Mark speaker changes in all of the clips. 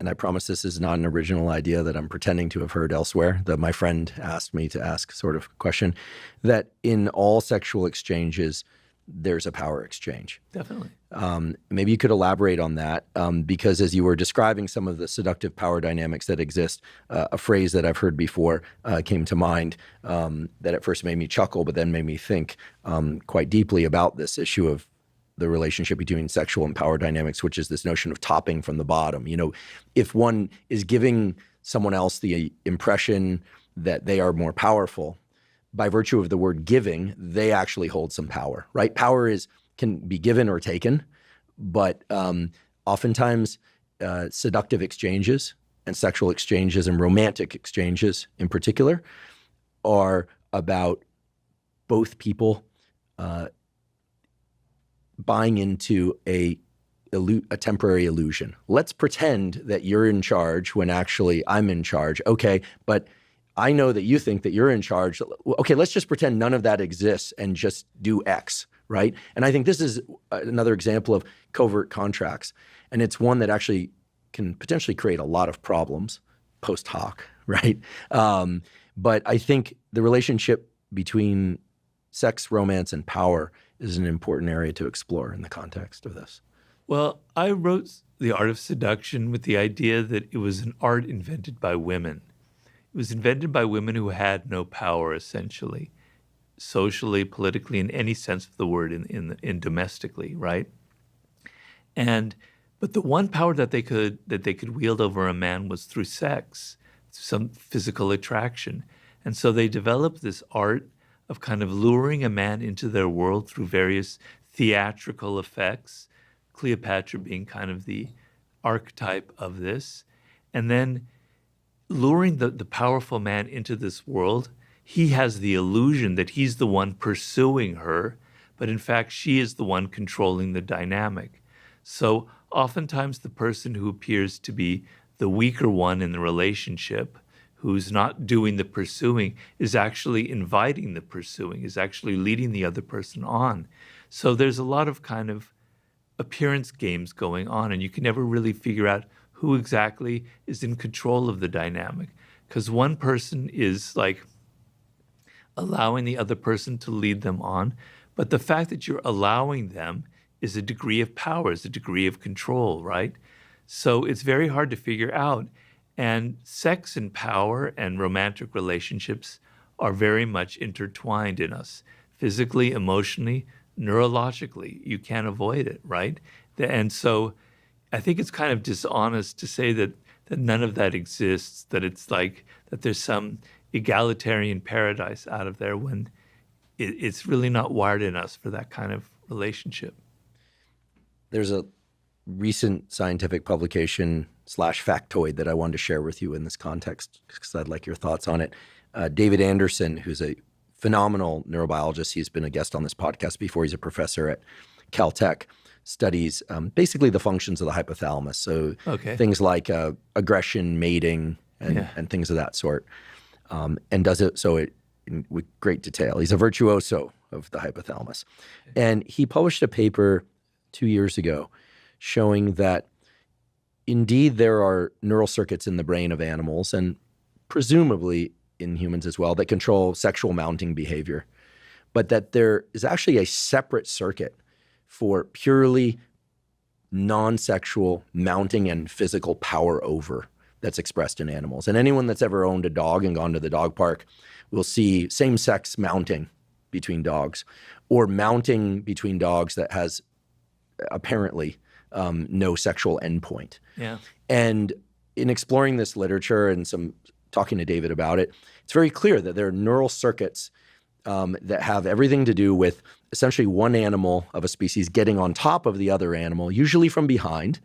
Speaker 1: and I promise this is not an original idea that I'm pretending to have heard elsewhere, that my friend asked me to ask sort of question, that in all sexual exchanges, there's a power exchange.
Speaker 2: Definitely.
Speaker 1: Maybe you could elaborate on that, because as you were describing some of the seductive power dynamics that exist, a phrase that I've heard before came to mind that at first made me chuckle, but then made me think quite deeply about this issue of the relationship between sexual and power dynamics, which is this notion of topping from the bottom. You know, if one is giving someone else the impression that they are more powerful, by virtue of the word giving, they actually hold some power, right? Power can be given or taken, but oftentimes seductive exchanges and sexual exchanges and romantic exchanges in particular are about both people buying into a temporary illusion. Let's pretend that you're in charge when actually I'm in charge. Okay, but I know that you think that you're in charge. Okay, let's just pretend none of that exists and just do X, right? And I think this is another example of covert contracts. And it's one that actually can potentially create a lot of problems post hoc, right? But I think the relationship between sex, romance, and power is an important area to explore in the context of this.
Speaker 2: Well, I wrote The Art of Seduction with the idea that it was an art invented by women. It was invented by women who had no power, essentially, socially, politically, in any sense of the word, in domestically, right? But the one power that they could wield over a man was through sex, some physical attraction. And so they developed this art of kind of luring a man into their world through various theatrical effects, Cleopatra being kind of the archetype of this, and then luring the powerful man into this world. He has the illusion that he's the one pursuing her, but in fact, she is the one controlling the dynamic. So oftentimes the person who appears to be the weaker one in the relationship, who's not doing the pursuing, is actually inviting the pursuing, is actually leading the other person on. So there's a lot of kind of appearance games going on, and you can never really figure out who exactly is in control of the dynamic. Because one person is like allowing the other person to lead them on, but the fact that you're allowing them is a degree of power, is a degree of control, right? So it's very hard to figure out. And sex and power and romantic relationships are very much intertwined in us, physically, emotionally, neurologically. You can't avoid it, right? And so I think it's kind of dishonest to say that none of that exists, that it's like that there's some egalitarian paradise out of there when it's really not wired in us for that kind of relationship.
Speaker 1: There's a recent scientific publication / factoid that I wanted to share with you in this context because I'd like your thoughts on it. David Anderson, who's a phenomenal neurobiologist, he's been a guest on this podcast before. He's a professor at Caltech, studies basically the functions of the hypothalamus. So things like aggression, mating, and things of that sort, and does it with great detail. He's a virtuoso of the hypothalamus. And he published a paper 2 years ago showing that indeed there are neural circuits in the brain of animals and presumably in humans as well that control sexual mounting behavior, but that there is actually a separate circuit for purely non-sexual mounting and physical power over that's expressed in animals. And anyone that's ever owned a dog and gone to the dog park will see same-sex mounting between dogs or mounting between dogs that has apparently no sexual endpoint.
Speaker 2: Yeah.
Speaker 1: And in exploring this literature and talking to David about it, it's very clear that there are neural circuits that have everything to do with essentially one animal of a species getting on top of the other animal, usually from behind,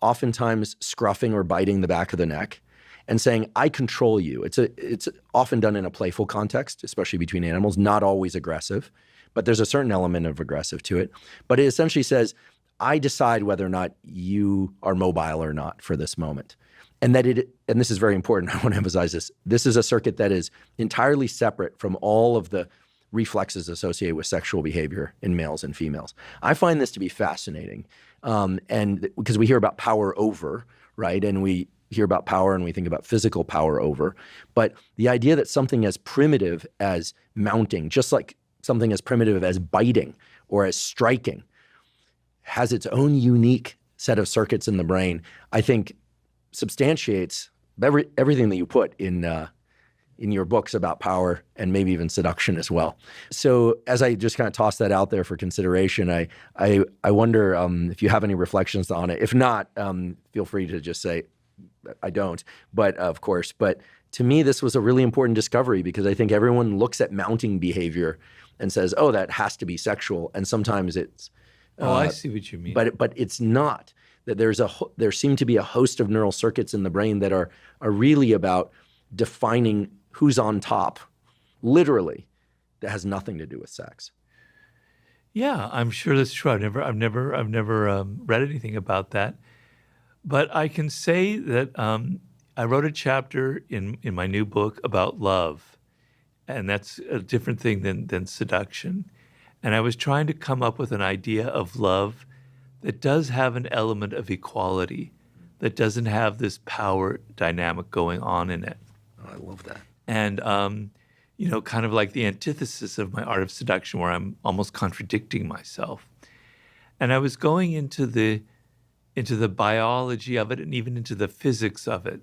Speaker 1: oftentimes scruffing or biting the back of the neck, and saying, I control you. It's often done in a playful context, especially between animals, not always aggressive, but there's a certain element of aggressive to it. But it essentially says, I decide whether or not you are mobile or not for this moment. And and this is very important, I want to emphasize this is a circuit that is entirely separate from all of the reflexes associated with sexual behavior in males and females. I find this to be fascinating. And because we hear about power over, right? And we hear about power and we think about physical power over. But the idea that something as primitive as mounting, just like something as primitive as biting or as striking, has its own unique set of circuits in the brain, I think substantiates everything that you put in your books about power and maybe even seduction as well. So as I just kind of toss that out there for consideration, I wonder if you have any reflections on it. If not, feel free to just say, I don't, but of course. But to me, this was a really important discovery because I think everyone looks at mounting behavior and says, oh, that has to be sexual. And sometimes it's,
Speaker 2: I see what you mean.
Speaker 1: but it's not. That there seem to be a host of neural circuits in the brain that are really about defining who's on top, literally, that has nothing to do with sex.
Speaker 2: Yeah, I'm sure that's true. I've never read anything about that, but I can say that I wrote a chapter in my new book about love, and that's a different thing than seduction. And I was trying to come up with an idea of love that does have an element of equality, that doesn't have this power dynamic going on in it.
Speaker 1: Oh, I love that.
Speaker 2: And, kind of like the antithesis of my art of seduction, where I'm almost contradicting myself. And I was going into the biology of it and even into the physics of it.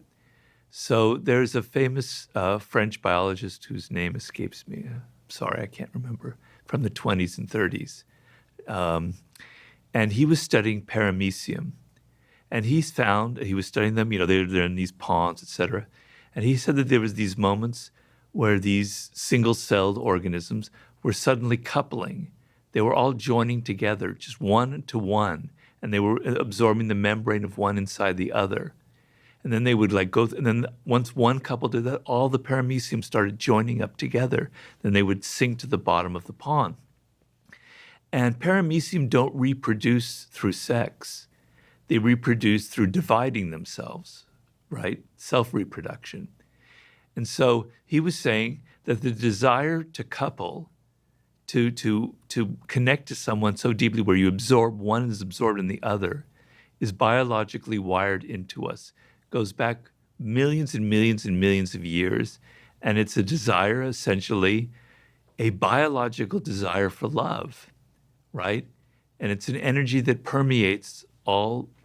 Speaker 2: So there's a famous French biologist whose name escapes me. Sorry, I can't remember, from the 20s and 30s. And he was studying paramecium. And he was studying them, they're in these ponds, et cetera. And he said that there was these moments where these single-celled organisms were suddenly coupling. They were all joining together, just one to one, and they were absorbing the membrane of one inside the other. And then they would and then once one couple did that, all the paramecium started joining up together. Then they would sink to the bottom of the pond. And paramecium don't reproduce through sex. They reproduce through dividing themselves, right? Self-reproduction. And so he was saying that the desire to couple, to connect to someone so deeply where one is absorbed in the other, is biologically wired into us. Goes back millions and millions and millions of years. And it's a desire, essentially, a biological desire for love, right? And it's an energy that permeates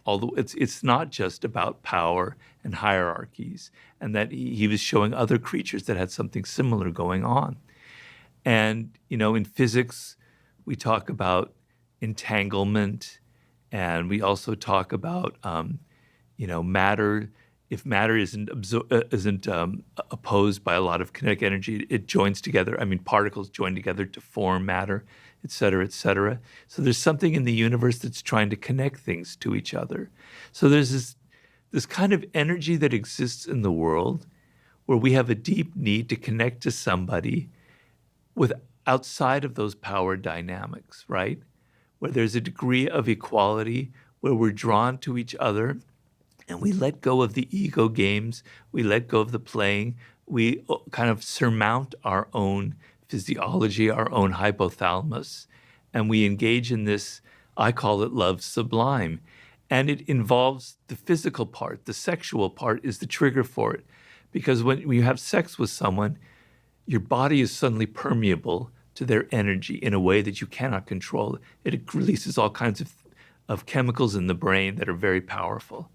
Speaker 2: it's not just about power and hierarchies, and that he was showing other creatures that had something similar going on. And, in physics, we talk about entanglement, and we also talk about, matter. If matter isn't opposed by a lot of kinetic energy, it joins together. Particles join together to form matter, et cetera, et cetera. So there's something in the universe that's trying to connect things to each other. So there's this kind of energy that exists in the world where we have a deep need to connect to somebody outside of those power dynamics, right? Where there's a degree of equality, where we're drawn to each other, and we let go of the ego games, we let go of the playing, we kind of surmount our own physiology, our own hypothalamus, and we engage in this, I call it love sublime. And it involves the physical part. The sexual part is the trigger for it. Because when you have sex with someone, your body is suddenly permeable to their energy in a way that you cannot control. It releases all kinds of chemicals in the brain that are very powerful.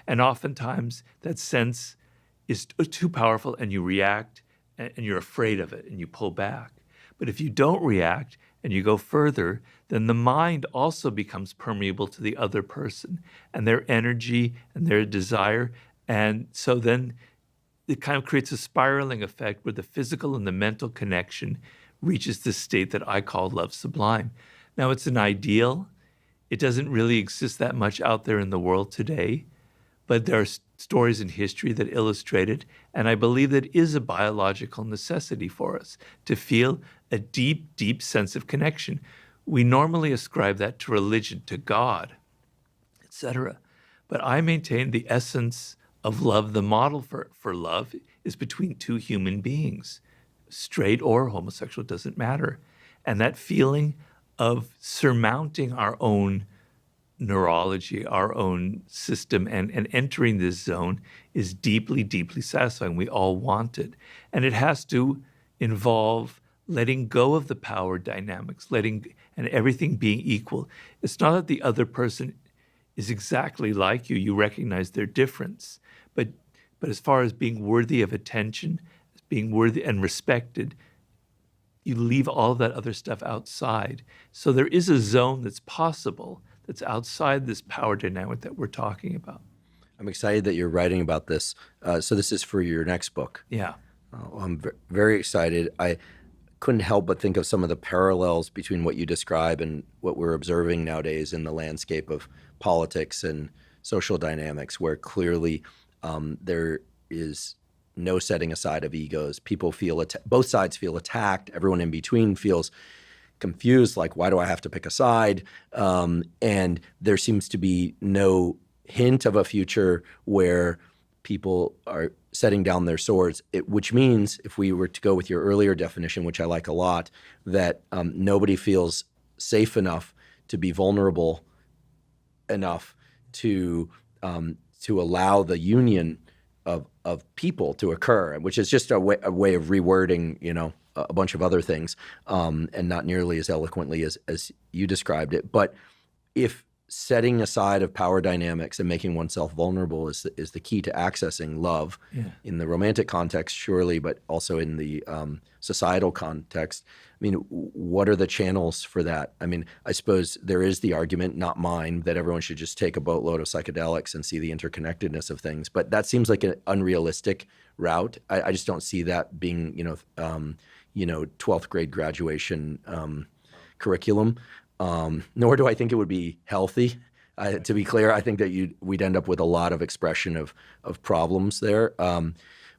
Speaker 2: And oftentimes that sense is too powerful and you react and you're afraid of it and you pull back. But if you don't react and you go further, then the mind also becomes permeable to the other person and their energy and their desire. And so then it kind of creates a spiraling effect where the physical and the mental connection reaches this state that I call love sublime. Now, it's an ideal. It doesn't really exist that much out there in the world today, but there are stories in history that illustrate it, and I believe that it is a biological necessity for us to feel a deep, deep sense of connection. We normally ascribe that to religion, to God, etc. But I maintain the essence of love, the model for love, is between two human beings, straight or homosexual, doesn't matter. And that feeling of surmounting our own neurology, our own system, and entering this zone is deeply, deeply satisfying. We all want it. And it has to involve letting go of the power dynamics, and everything being equal. It's not that the other person is exactly like you. You recognize their difference. But as far as being worthy of attention, as being worthy and respected, you leave all of that other stuff outside. So there is a zone that's possible that's outside this power dynamic that we're talking about.
Speaker 1: I'm excited that you're writing about this. So this is for your next book.
Speaker 2: Yeah.
Speaker 1: I'm very excited. I couldn't help but think of some of the parallels between what you describe and what we're observing nowadays in the landscape of politics and social dynamics, where clearly there is no setting aside of egos. People feel both sides feel attacked. Everyone in between feels confused, like, why do I have to pick a side? And there seems to be no hint of a future where people are setting down their swords, which means, if we were to go with your earlier definition, which I like a lot, that nobody feels safe enough to be vulnerable enough to allow the union of people to occur, which is just a way of rewording, a bunch of other things, and not nearly as eloquently as you described it. But if setting aside of power dynamics and making oneself vulnerable is the key to accessing love in the romantic context, surely, but also in the societal context. I mean, what are the channels for that? I mean, I suppose there is the argument, not mine, that everyone should just take a boatload of psychedelics and see the interconnectedness of things. But that seems like an unrealistic route. I just don't see that being, 12th grade graduation curriculum. Nor do I think it would be healthy. To be clear, I think that we'd end up with a lot of expression of problems there.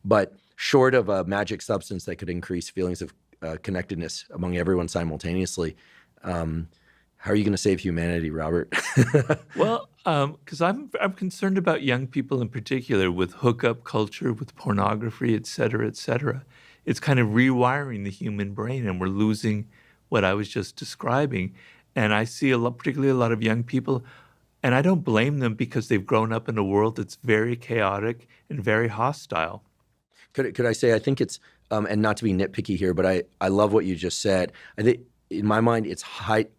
Speaker 1: But short of a magic substance that could increase feelings of connectedness among everyone simultaneously, how are you going to save humanity, Robert?
Speaker 2: Well, because I'm concerned about young people in particular with hookup culture, with pornography, et cetera, et cetera. It's kind of rewiring the human brain, and we're losing what I was just describing. And I see particularly a lot of young people, and I don't blame them because they've grown up in a world that's very chaotic and very hostile.
Speaker 1: Could I say, I think it's, and not to be nitpicky here, but I love what you just said. I think in my mind,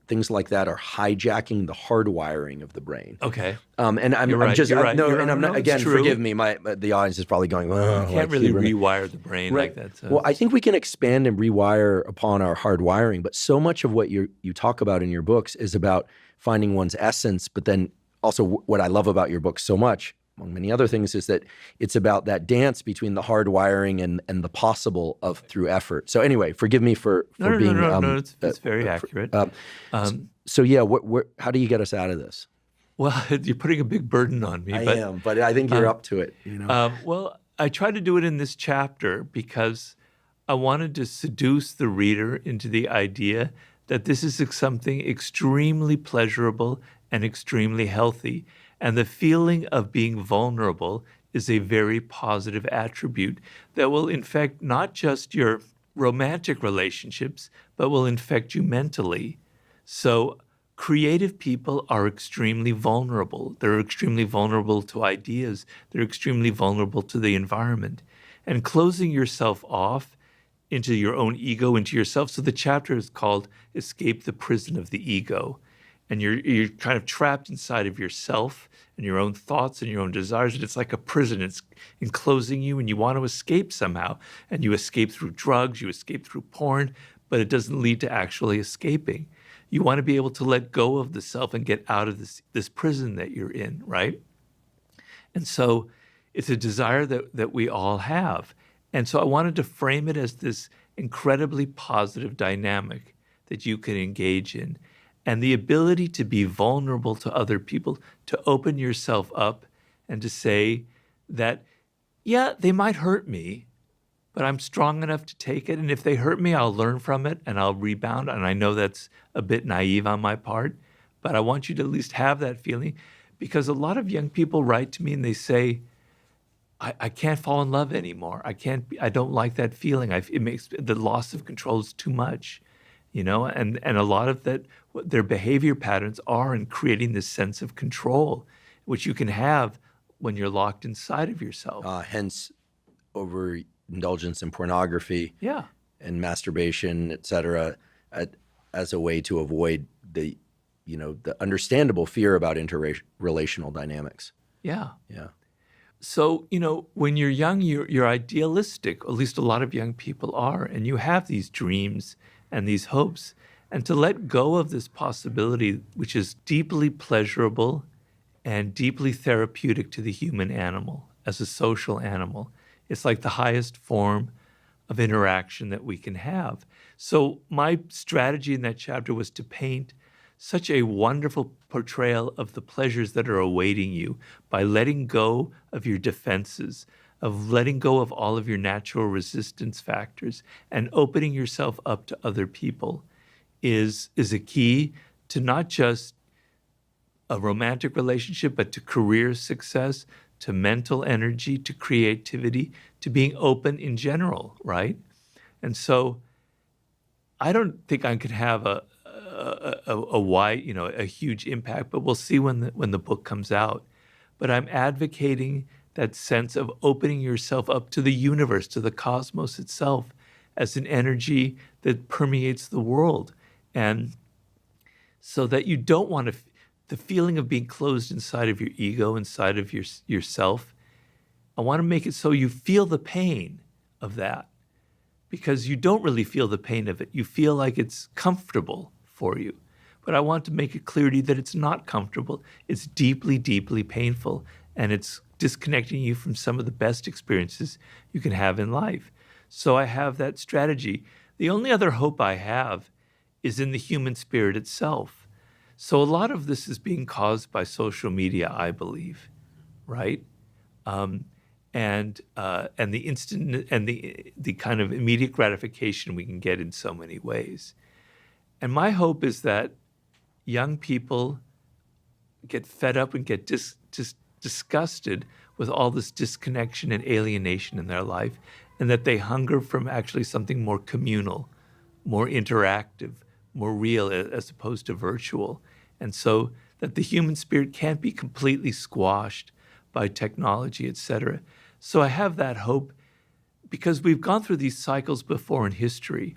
Speaker 1: things like that are hijacking the hardwiring of the brain.
Speaker 2: Okay.
Speaker 1: And I'm
Speaker 2: right,
Speaker 1: just,
Speaker 2: right.
Speaker 1: no, and I'm not, again,
Speaker 2: forgive
Speaker 1: me, the audience is probably going, oh,
Speaker 2: you can't really rewire the brain like that. So.
Speaker 1: Well, I think we can expand and rewire upon our hardwiring, but so much of what you talk about in your books is about finding one's essence, but then also what I love about your book so much, among many other things, is that it's about that dance between the hardwiring and the possible of through effort. So anyway, forgive me for being...
Speaker 2: No, it's very accurate.
Speaker 1: So yeah, how do you get us out of this?
Speaker 2: Well, you're putting a big burden on me.
Speaker 1: I am, but I think you're up to it.
Speaker 2: Well, I try to do it in this chapter because I wanted to seduce the reader into the idea that this is something extremely pleasurable and extremely healthy. And the feeling of being vulnerable is a very positive attribute that will infect not just your romantic relationships, but will infect you mentally. So creative people are extremely vulnerable. They're extremely vulnerable to ideas. They're extremely vulnerable to the environment. And closing yourself off into your own ego, into yourself. So the chapter is called Escape the Prison of the Ego. And you're kind of trapped inside of yourself and your own thoughts and your own desires. And it's like a prison. It's enclosing you, and you want to escape somehow. And you escape through drugs, you escape through porn, but it doesn't lead to actually escaping. You want to be able to let go of the self and get out of this prison that you're in, right? And so it's a desire that we all have. And so I wanted to frame it as this incredibly positive dynamic that you can engage in. And the ability to be vulnerable to other people, to open yourself up and to say that, yeah, they might hurt me, but I'm strong enough to take it. And if they hurt me, I'll learn from it and I'll rebound. And I know that's a bit naive on my part, but I want you to at least have that feeling, because a lot of young people write to me and they say, I can't fall in love anymore. I don't like that feeling. It makes the loss of control is too much. And a lot of that what their behavior patterns are in creating this sense of control, which you can have when you're locked inside of yourself.
Speaker 1: Hence, overindulgence in pornography
Speaker 2: Yeah.
Speaker 1: and masturbation, et cetera, as a way to avoid the understandable fear about interrelational dynamics.
Speaker 2: Yeah.
Speaker 1: Yeah.
Speaker 2: So, when you're young, you're idealistic, at least a lot of young people are, and you have these dreams and these hopes. And to let go of this possibility, which is deeply pleasurable and deeply therapeutic to the human animal as a social animal, it's like the highest form of interaction that we can have. So my strategy in that chapter was to paint such a wonderful portrayal of the pleasures that are awaiting you by letting go of your defenses, of letting go of all of your natural resistance factors and opening yourself up to other people is a key to not just a romantic relationship, but to career success, to mental energy, to creativity, to being open in general, right? And so I don't think I could have a wide, a huge impact, but we'll see when the book comes out. But I'm advocating that sense of opening yourself up to the universe, to the cosmos itself, as an energy that permeates the world. And so that you don't want to, the feeling of being closed inside of your ego, inside of yourself, I want to make it so you feel the pain of that, because you don't really feel the pain of it. You feel like it's comfortable for you. But I want to make it clear to you that it's not comfortable. It's deeply, deeply painful, and it's disconnecting you from some of the best experiences you can have in life. So I have that strategy. The only other hope I have is in the human spirit itself. So a lot of this is being caused by social media, I believe, right? And the instant and the kind of immediate gratification we can get in so many ways. And my hope is that young people get fed up and get just disgusted with all this disconnection and alienation in their life, and that they hunger from actually something more communal, more interactive, more real, as opposed to virtual. And so that the human spirit can't be completely squashed by technology, et cetera. So I have that hope because we've gone through these cycles before in history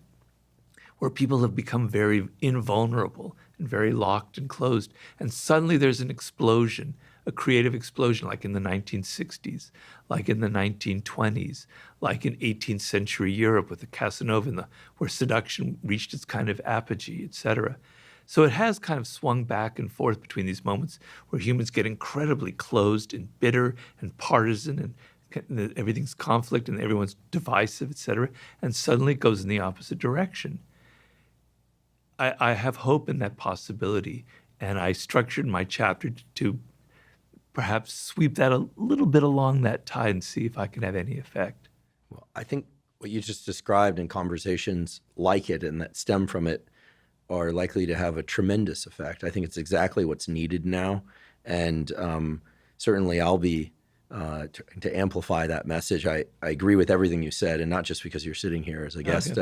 Speaker 2: where people have become very invulnerable and very locked and closed. And suddenly there's an explosion, a creative explosion, like in the 1960s, like in the 1920s, like in 18th century Europe with the Casanova, where seduction reached its kind of apogee, et cetera. So it has kind of swung back and forth between these moments where humans get incredibly closed and bitter and partisan and everything's conflict and everyone's divisive, et cetera, and suddenly it goes in the opposite direction. I have hope in that possibility, and I structured my chapter to perhaps sweep that a little bit along that tide and see if I can have any effect.
Speaker 1: Well, I think what you just described in conversations like it and that stem from it are likely to have a tremendous effect. I think it's exactly what's needed now, and certainly I'll be to amplify that message. I agree with everything you said, and not just because you're sitting here as a guest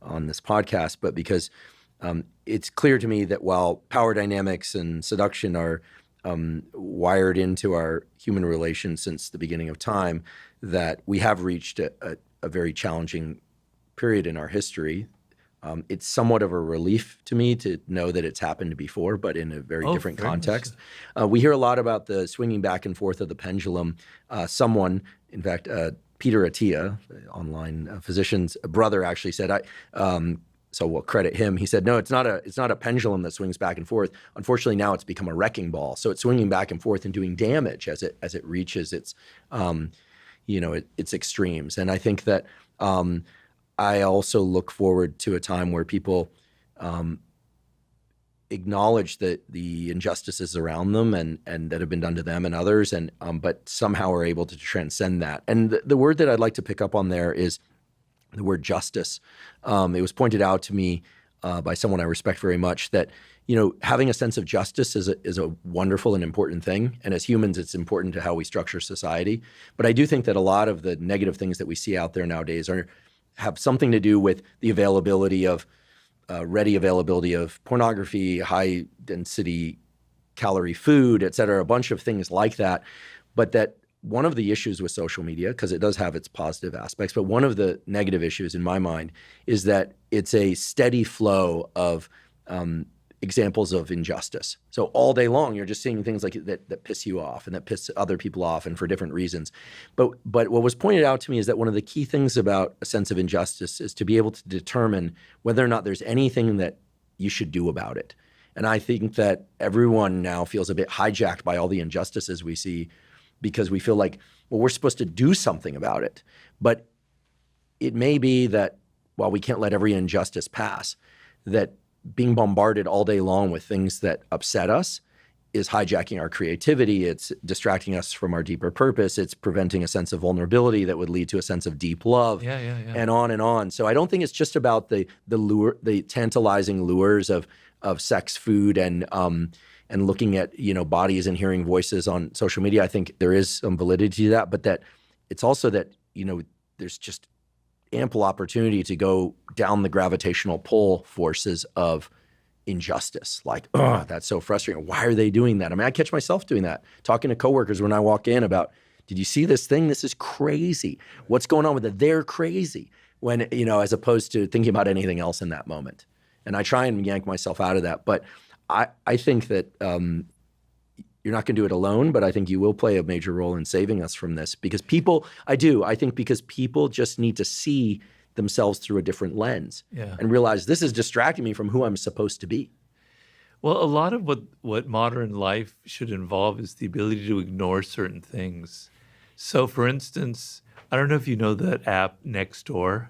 Speaker 1: on this podcast, but because it's clear to me that while power dynamics and seduction are wired into our human relations since the beginning of time, that we have reached a very challenging period in our history. It's somewhat of a relief to me to know that it's happened before, but in a very different context. We hear a lot about the swinging back and forth of the pendulum. Someone, in fact, Peter Attia, online physician's brother, actually said, so we'll credit him. He said, no, it's not a pendulum that swings back and forth. Unfortunately, now it's become a wrecking ball. So it's swinging back and forth and doing damage as it reaches its extremes. And I think that I also look forward to a time where people acknowledge the injustices around them and that have been done to them and others, and but somehow are able to transcend that. And the word that I'd like to pick up on there is the word justice. It was pointed out to me by someone I respect very much that having a sense of justice is a wonderful and important thing. And as humans, it's important to how we structure society. But I do think that a lot of the negative things that we see out there nowadays have something to do with the availability of ready availability of pornography, high density calorie food, et cetera, a bunch of things like that. But that one of the issues with social media, because it does have its positive aspects, but one of the negative issues in my mind is that it's a steady flow of examples of injustice. So all day long, you're just seeing things like that piss you off and that piss other people off, and for different reasons. But what was pointed out to me is that one of the key things about a sense of injustice is to be able to determine whether or not there's anything that you should do about it. And I think that everyone now feels a bit hijacked by all the injustices we see, because we feel like, well, we're supposed to do something about it. But it may be that while we can't let every injustice pass, that being bombarded all day long with things that upset us is hijacking our creativity. It's distracting us from our deeper purpose. It's preventing a sense of vulnerability that would lead to a sense of deep love, and on and on. So I don't think it's just about the tantalizing lures of sex, food, and looking at bodies and hearing voices on social media. I think there is some validity to that, but that it's also that there's just ample opportunity to go down the gravitational pull forces of injustice. Like, oh, that's so frustrating. Why are they doing that? I mean, I catch myself doing that, talking to coworkers when I walk in about, did you see this thing? This is crazy. What's going on with it? They're crazy. When, as opposed to thinking about anything else in that moment. And I try and yank myself out of that. But I think that you're not going to do it alone, but I think you will play a major role in saving us from this, because I think because people just need to see themselves through a different lens and realize this is distracting me from who I'm supposed to be.
Speaker 2: Well, a lot of what modern life should involve is the ability to ignore certain things. So, for instance, I don't know if you know that app Nextdoor.